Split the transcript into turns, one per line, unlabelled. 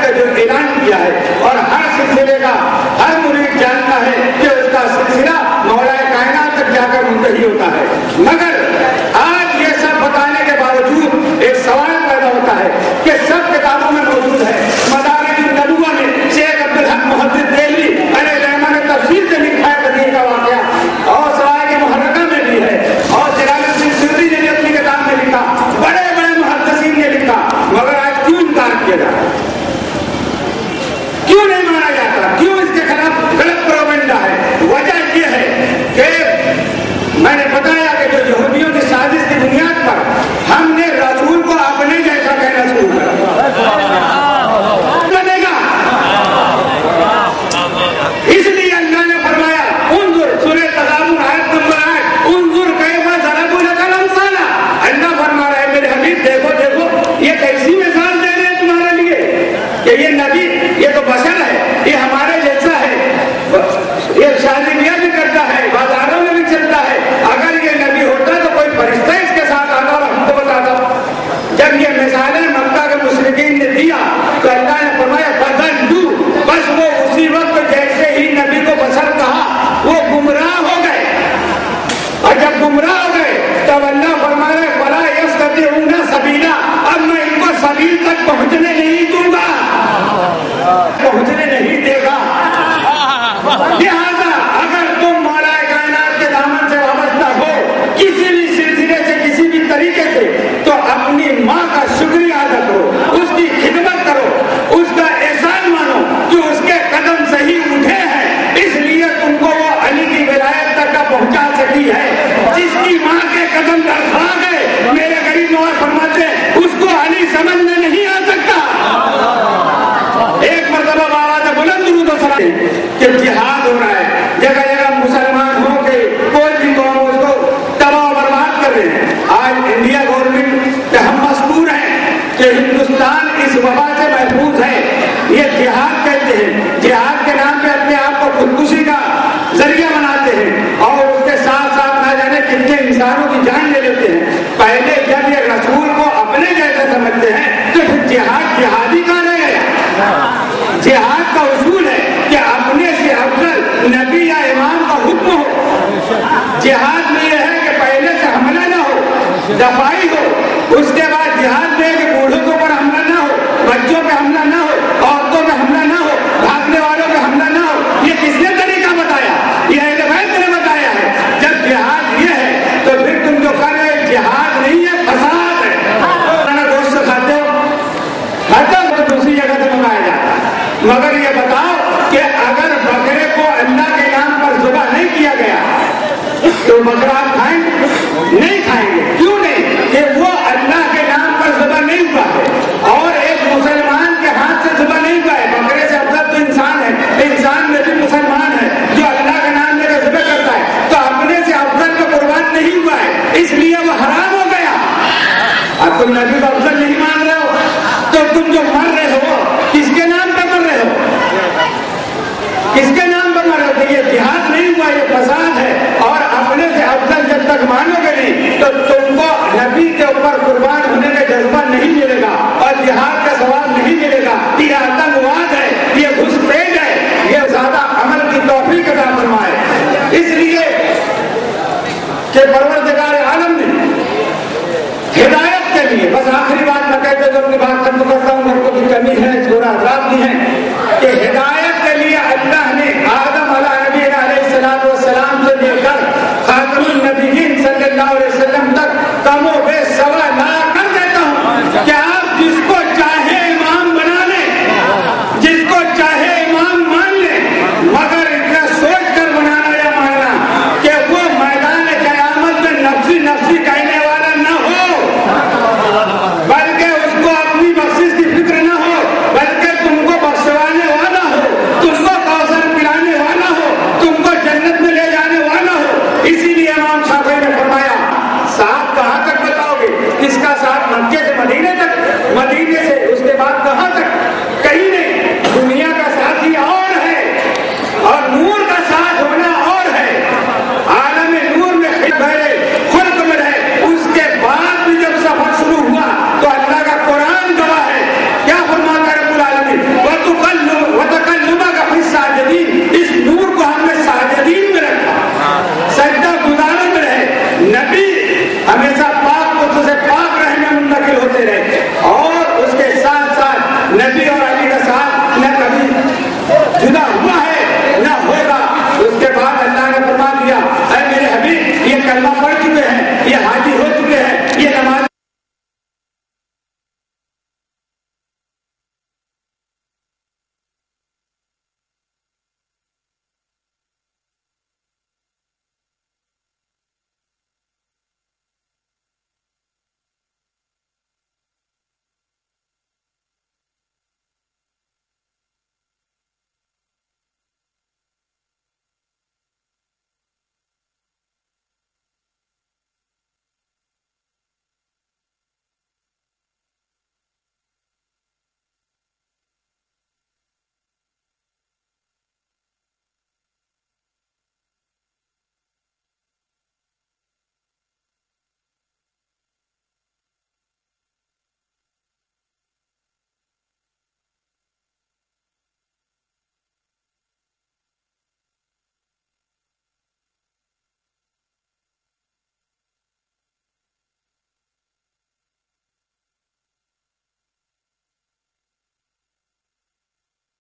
کا جو اعلان کیا ہے، اور ہر سلسلے کا ہر مرید جانتا ہے کہ اس کا سلسلہ مولا کائنات تک جا کر منتہی ہوتا ہے. مگر آج یہ سب بتانے کے باوجود ایک سوال پیدا ہوتا ہے کہ سب کتابوں میں موجود ہے. مدارج النبوہ میں شیخ عبدالحق محدث دہلوی علیہ رحمہ نے تفسیر سے لکھا ہے بدیع کا واقعہ، اور سوائے محرکہ میں بھی ہے، اور جلال الدین سیوطی نے بھی اپنی کتاب میں لکھا، بڑے بڑے محدثین نے لکھا. مگر آج کیوں انکار کیا جاتا ہے؟ کیوں نہیں مانا جاتا؟ کیوں اس کے خلاف غلط پروپیگنڈا ہے؟ وجہ یہ ہے کہ میں نے بتایا کہ جو یہودیوں کی سازش کی بنیاد پر ہم نے رسول کو اپنے جیسا کہنا شروع کر دیا. اس لیے اللہ نے فرمایا انظر، سورہ تغابن آیت نمبر 8، انظر کیف ضربوا لک الامثال. اللہ فرما رہا ہے میرے حبیب دیکھو دیکھو یہ کیسی مثال دے رہے ہیں تمہارے لیے کہ یہ نبی یہ تو بشر ہے، یہ ہمارے جیسا ہے، یہ شادی بیاہ بھی کرتا ہے، بازاروں میں بھی چلتا ہے. اگر یہ نبی ہوتا تو کوئی فرشتہ اس کے ساتھ آتا اور ہم کو بتاتا. جب یہ مثالیں مکہ کے مشرکین نے دیا تو اللہ نے فرمایا فَضَلُّوا، بس وہ اسی وقت جیسے ہی نبی کو بشر کہا وہ گمراہ ہو گئے. اور جب گمراہ ہو گئے تب اللہ فرما رہے فَلَا يَسْتَطِيعُونَ سَبِيلًا، اب میں ان کو سبیل تک پہنچنے نہیں دوں گا، پہنچنے نہیں دے گا. لہذا اگر تم مولا کائنات کے دامن سے وابستہ ہو کسی بھی سلسلے سے کسی بھی طریقے سے تو اپنی ماں کا شکریہ ادا کرو، اس کی خدمت کرو، اس کا احسان مانو کہ اس کے قدم صحیح اٹھے ہیں، اس لیے تم کو وہ علی کی ولایت تک کا پہنچا سکی ہے. جس کی ماں کے قدم لڑکھا گئے میرے غریب نواز فرماتے ہیں اس کو علی سمجھ میں نہیں آ سکتا. ایک مرتبہ بابا نے بلند درود و سلام کہ جہاد ہو رہا ہے، جگہ جگہ مسلمان ہو کے کوئی بھی قوم اس کو تباہ و برباد کر رہے ہیں. آج انڈیا گورنمنٹ کہ ہم مذکور ہیں کہ ہندوستان اس وبا سے محفوظ ہے، یہ جہاد کہتے ہیں، جہاد کے نام پہ اپنے آپ کو خودکشی کا ذریعہ بناتے ہیں اور اس کے ساتھ ساتھ نہ جانے کتنے انسانوں کی جان لے لیتے ہیں. پہلے جب یہ رسول کو اپنے جیسا سمجھتے ہیں تو پھر جہادی کہاں رہ گیا؟ جہاد کا اصول ہے کہ اپنے سے افضل نبی یا امام کا حکم ہو. جہاد میں یہ ہے کہ پہلے سے حملہ نہ ہو، دفاعی ہو، اس کے بعد جہاد میں کہ بوڑھوں کے اوپر حملہ نہ ہو، بچوں پہ حملہ نہ ہو، عورتوں پہ حملہ نہ ہو، بھاگنے والوں پہ حملہ نہ ہو. یہ کس نے طریقہ بتایا؟ یہ اہل بیت نے بتایا ہے. جب جہاد یہ ہے تو پھر تم جو کر رہے جہاد نہیں ہے، فساد ہے. گوشت کھاتے ہو، کھاتے ہو تو دوسری جگہ سے منگایا جاتا ہے. مگر یہ بتاؤ کہ اگر بکرے کو اللہ کے نام پر ذبح نہیں کیا گیا تو بکرا آپ کھائیں گے؟ نہیں کھائیں گے. کیوں نہیں؟ کہ وہ اللہ کے نام پر ذبح نہیں ہوا ہے اور ایک مسلمان کے ہاتھ سے ذبح نہیں ہوا ہے. بکرے سے افضل تو انسان ہے، انسان میں بھی مسلمان ہے جو اللہ کا نام لے کر ذبح کرتا ہے، تو اپنے سے افضل کو قربان نہیں ہوا ہے، اس لیے وہ حرام ہو گیا. اب تم نبی کو افضل نہیں مان رہے ہو تو تم جو مر رہے ہو کس کے نام پہ مر رہے ہو؟ کس کے نام پر مر رہے ہو؟ یہ جہاد نہیں ہوا، یہ فساد ہے. اور اپنے سے افضل جب تک مانو گے نہیں تو تم کو نبی کے اوپر قربان ہونے کا جذبہ نہیں ملے گا اور جہاد کا ثواب نہیں ملے گا. یہ آتنکواد ہے، یہ گھسپیٹ ہے. یہ زیادہ عمل کی توفیق عطا فرمائے. اس لیے کہ پروردگار عالم نے ہدایت کے لیے، بس آخری بات میں کہتے ہوئے اپنی بات ختم کرتا ہوں، میرے کو بھی کمی ہے، چھوڑا حضرات بھی ہیں، کہ ہدایت کے لیے اللہ نے آدم علیہ نبی علیہ السلام سے لے کر خاتم النبیین صلی اللہ علیہ